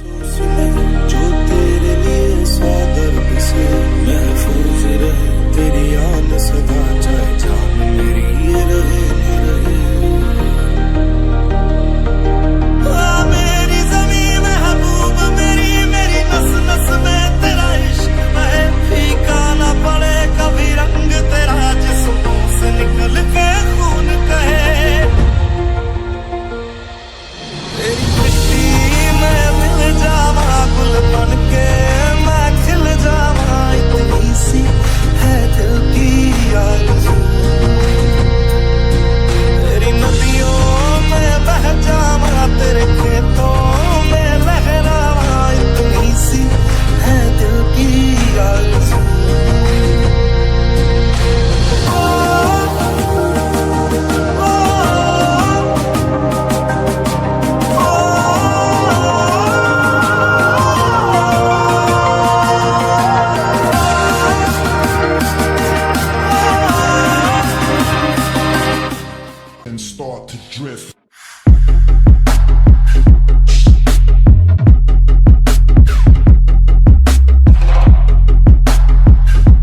जो तेरे लिए सौ दर्द से महफूज रहे, तेरी याद सदा चाहे जान मेरी ये रहे न रहे। मेरी ज़मीं महबूब मेरी, मेरी नस नस में तेरा इश्क बहे, फीका ना पड़े कभी रंग तेरा जिस्मों से निकल के खून कहे। तेरी मिट्टी में मिल जावा गुल बन के मैं खिल जावा, इतनी सी है दिल की आरज़ू। तेरी नदियों में बह जावा, तेरे खेतों में लहरावा, इतनी सी है दिल की आरज़ू। And start to drift.